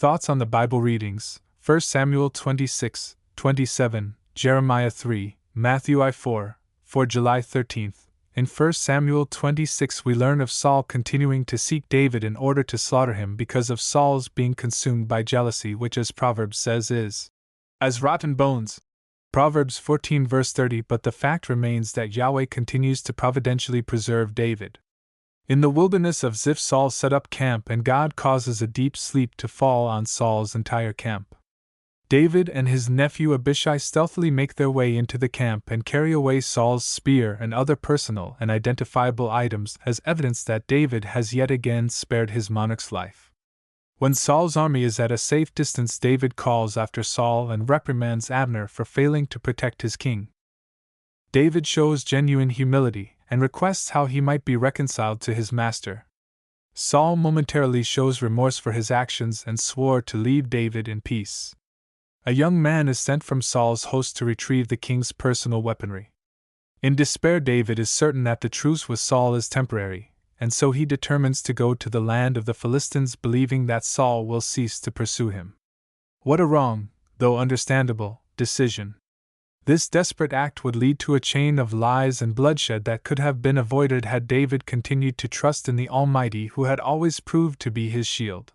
Thoughts on the Bible readings: 1 Samuel 26:27, Jeremiah 3, Matthew 4, for July 13th. In 1 Samuel 26 we learn of Saul continuing to seek David in order to slaughter him because of Saul's being consumed by jealousy, which, as Proverbs says, is as rotten bones. Proverbs 14 verse 30. But the fact remains that Yahweh continues to providentially preserve David. In the wilderness of Ziph, Saul set up camp, and God causes a deep sleep to fall on Saul's entire camp. David and his nephew Abishai stealthily make their way into the camp and carry away Saul's spear and other personal and identifiable items as evidence that David has yet again spared his monarch's life. When Saul's army is at a safe distance, David calls after Saul and reprimands Abner for failing to protect his king. David shows genuine humility and requests how he might be reconciled to his master. Saul momentarily shows remorse for his actions and swore to leave David in peace. A young man is sent from Saul's host to retrieve the king's personal weaponry. In despair, David is certain that the truce with Saul is temporary, and so he determines to go to the land of the Philistines, believing that Saul will cease to pursue him. What a wrong, though understandable, decision. This desperate act would lead to a chain of lies and bloodshed that could have been avoided had David continued to trust in the Almighty, who had always proved to be his shield.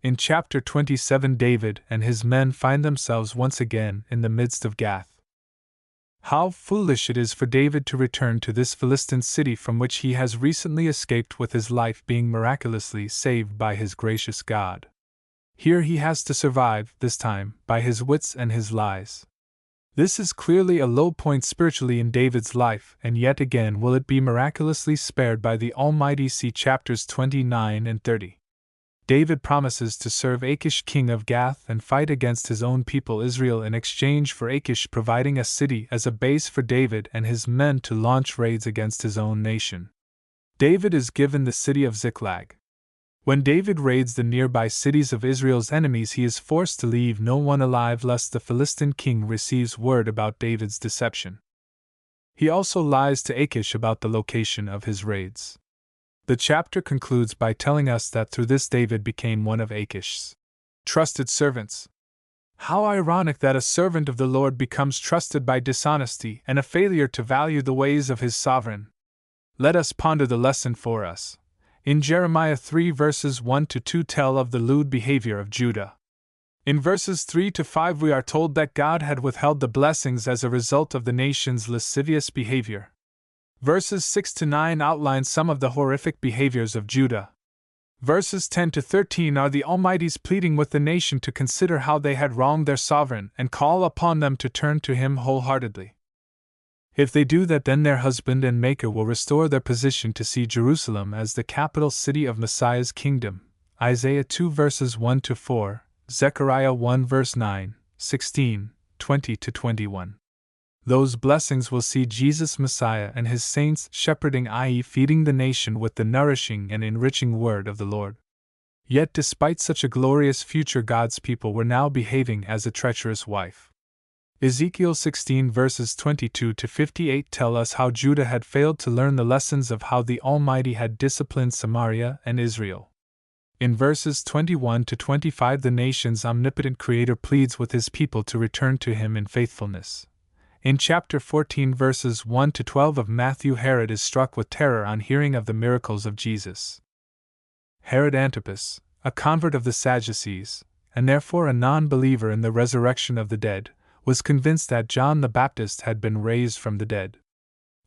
In chapter 27, David and his men find themselves once again in the midst of Gath. How foolish it is for David to return to this Philistine city from which he has recently escaped, with his life being miraculously saved by his gracious God. Here he has to survive, this time, by his wits and his lies. This is clearly a low point spiritually in David's life, and yet again will it be miraculously spared by the Almighty. See chapters 29 and 30. David promises to serve Achish king of Gath and fight against his own people Israel in exchange for Achish providing a city as a base for David and his men to launch raids against his own nation. David is given the city of Ziklag. When David raids the nearby cities of Israel's enemies, he is forced to leave no one alive lest the Philistine king receives word about David's deception. He also lies to Achish about the location of his raids. The chapter concludes by telling us that through this David became one of Achish's trusted servants. How ironic that a servant of the Lord becomes trusted by dishonesty and a failure to value the ways of his sovereign. Let us ponder the lesson for us. In Jeremiah 3 verses 1-2 tell of the lewd behavior of Judah. In verses 3-5 we are told that God had withheld the blessings as a result of the nation's lascivious behavior. Verses 6-9 outline some of the horrific behaviors of Judah. Verses 10-13 are the Almighty's pleading with the nation to consider how they had wronged their sovereign and call upon them to turn to him wholeheartedly. If they do that, then their husband and Maker will restore their position to see Jerusalem as the capital city of Messiah's kingdom. Isaiah 2 verses 1-4, Zechariah 1 verse 9, 16, 20-21. Those blessings will see Jesus Messiah and his saints shepherding, i.e., feeding the nation with the nourishing and enriching word of the Lord. Yet despite such a glorious future, God's people were now behaving as a treacherous wife. Ezekiel 16 verses 22-58 tell us how Judah had failed to learn the lessons of how the Almighty had disciplined Samaria and Israel. In verses 21-25 the nation's omnipotent Creator pleads with his people to return to him in faithfulness. In chapter 14 verses 1-12 of Matthew, Herod is struck with terror on hearing of the miracles of Jesus. Herod Antipas, a convert of the Sadducees, and therefore a non-believer in the resurrection of the dead, was convinced that John the Baptist had been raised from the dead.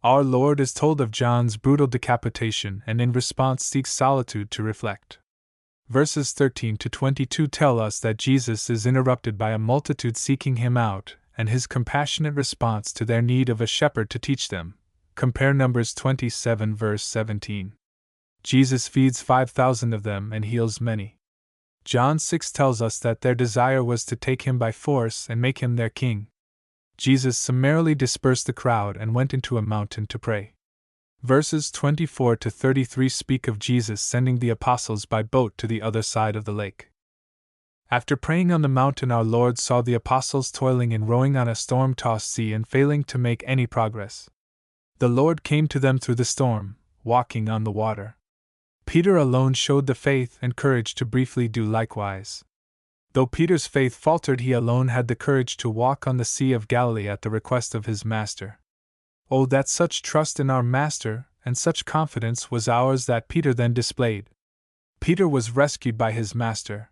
Our Lord is told of John's brutal decapitation and in response seeks solitude to reflect. Verses 13-22 tell us that Jesus is interrupted by a multitude seeking him out, and his compassionate response to their need of a shepherd to teach them. Compare Numbers 27 verse 17. Jesus feeds 5,000 of them and heals many. John 6 tells us that their desire was to take him by force and make him their king. Jesus summarily dispersed the crowd and went into a mountain to pray. Verses 24-33 speak of Jesus sending the apostles by boat to the other side of the lake. After praying on the mountain, our Lord saw the apostles toiling and rowing on a storm-tossed sea and failing to make any progress. The Lord came to them through the storm, walking on the water. Peter alone showed the faith and courage to briefly do likewise. Though Peter's faith faltered, he alone had the courage to walk on the Sea of Galilee at the request of his Master. Oh, that such trust in our Master and such confidence was ours that Peter then displayed! Peter was rescued by his Master.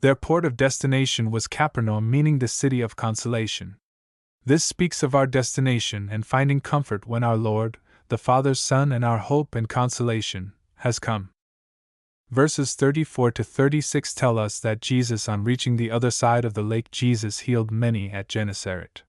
Their port of destination was Capernaum, meaning the city of consolation. This speaks of our destination and finding comfort when our Lord, the Father's Son and our hope and consolation, has come. Verses 34 to 36 tell us that Jesus, on reaching the other side of the lake, Jesus healed many at Gennesaret.